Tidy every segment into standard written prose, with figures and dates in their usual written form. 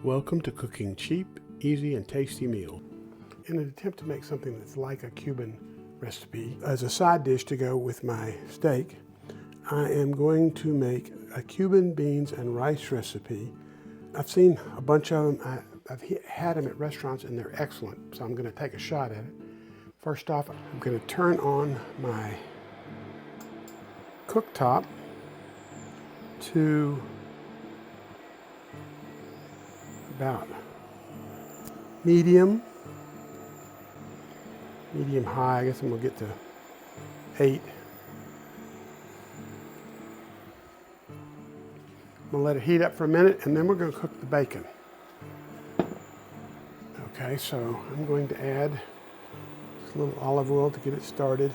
Welcome to cooking cheap, easy, and tasty meal. In an attempt to make something that's like a Cuban recipe, as a side dish to go with my steak, I am going to make a Cuban beans and rice recipe. I've seen a bunch of them. I've had them at restaurants and they're excellent, so I'm going to take a shot at it. First off, I'm going to turn on my cooktop to about medium high. I guess I'm going to get to 8. I'm going to let it heat up for a minute and then we're going to cook the bacon. Okay, so I'm going to add a little olive oil to get it started,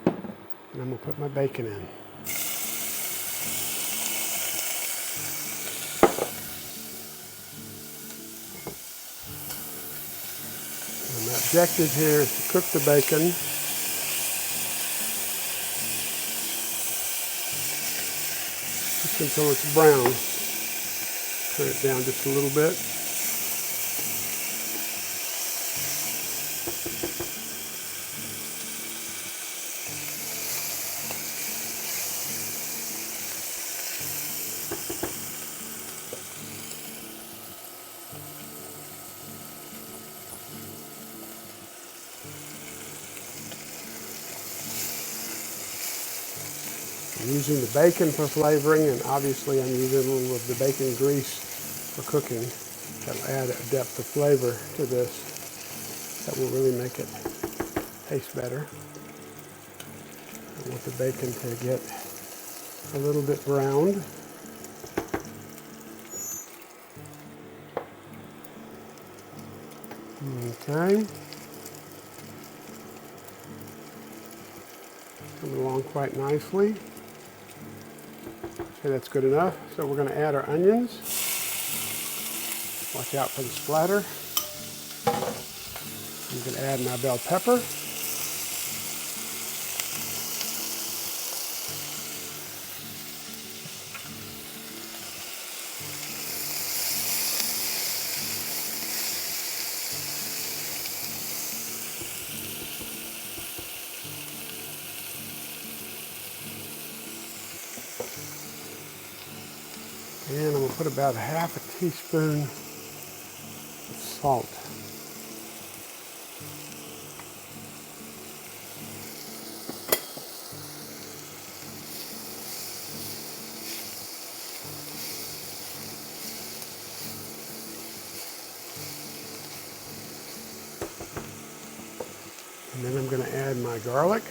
and I'm going to put my bacon in. And my objective here is to cook the bacon just until it's brown. Turn it down just a little bit. I'm using the bacon for flavoring, and obviously I'm using a little of the bacon grease for cooking. That'll add a depth of flavor to this that will really make it taste better. I want the bacon to get a little bit browned. Okay. Coming along quite nicely. Okay, that's good enough. So we're going to add our onions. Watch out for the splatter. I'm going to add my bell pepper. And I'm going to put about 1/2 teaspoon of salt. And then I'm going to add my garlic,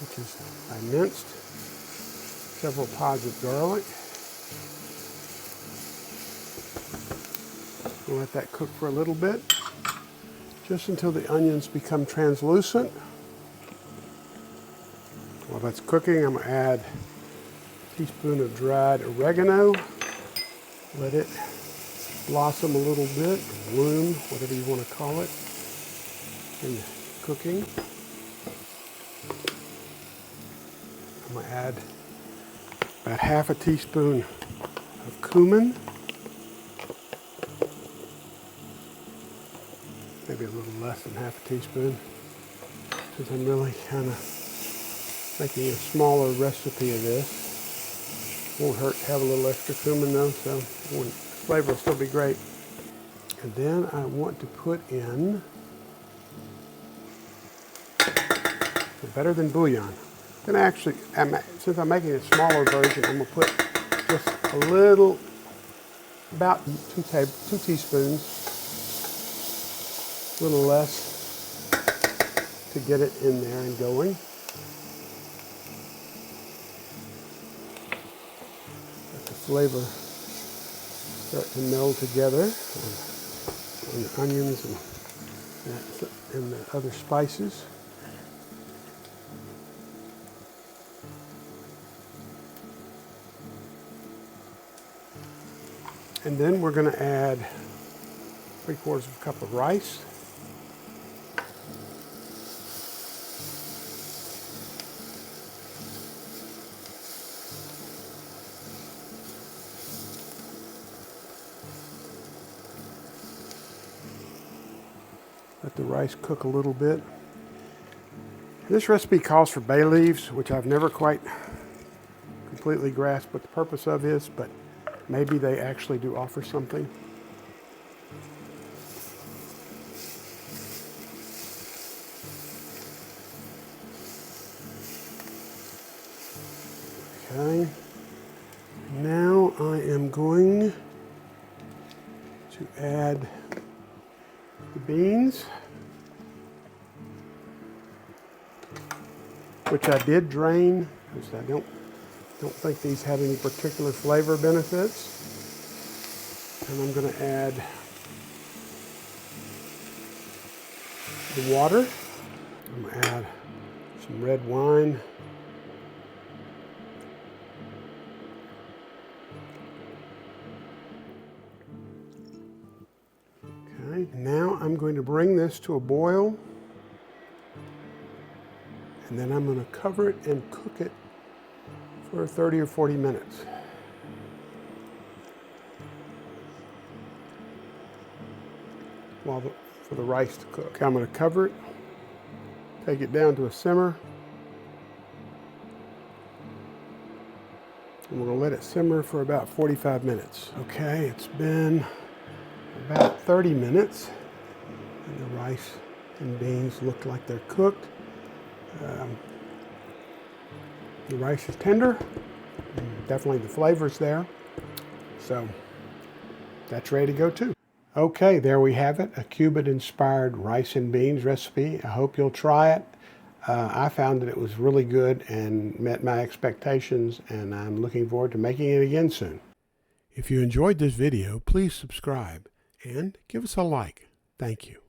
which is I minced several pods of garlic. We'll let that cook for a little bit, just until the onions become translucent. While that's cooking, I'm going to add a teaspoon of dried oregano. Let it blossom a little bit, bloom, whatever you want to call it, in cooking. I'm going to add about 1/2 teaspoon of cumin, maybe a little less than 1/2 teaspoon, since I'm really kind of making a smaller recipe of this. Won't hurt to have a little extra cumin though, so the flavor will still be great. And then I want to put in, better than bouillon. Then actually, since I'm making a smaller version, I'm going to put just a little, about 2 teaspoons, a little less, to get it in there and going. Let the flavor start to meld together on the onions and the other spices. And then we're going to add 3/4 cup of rice. Let the rice cook a little bit. This recipe calls for bay leaves, which I've never quite completely grasped what the purpose of is, but maybe they actually do offer something. Okay, now I am going to add the beans, which I did drain because I don't think these have any particular flavor benefits. And I'm going to add the water. I'm going to add some red wine. Okay, now I'm going to bring this to a boil, and then I'm going to cover it and cook it for 30 or 40 minutes. For the rice to cook. Okay, I'm going to cover it, take it down to a simmer, and we're going to let it simmer for about 45 minutes. Okay, it's been about 30 minutes, and the rice and beans look like they're cooked. The rice is tender, definitely the flavor's there, so that's ready to go too. Okay, there we have it, a Cuban-inspired rice and beans recipe. I hope you'll try it. I found that it was really good and met my expectations, and I'm looking forward to making it again soon. If you enjoyed this video, please subscribe and give us a like. Thank you.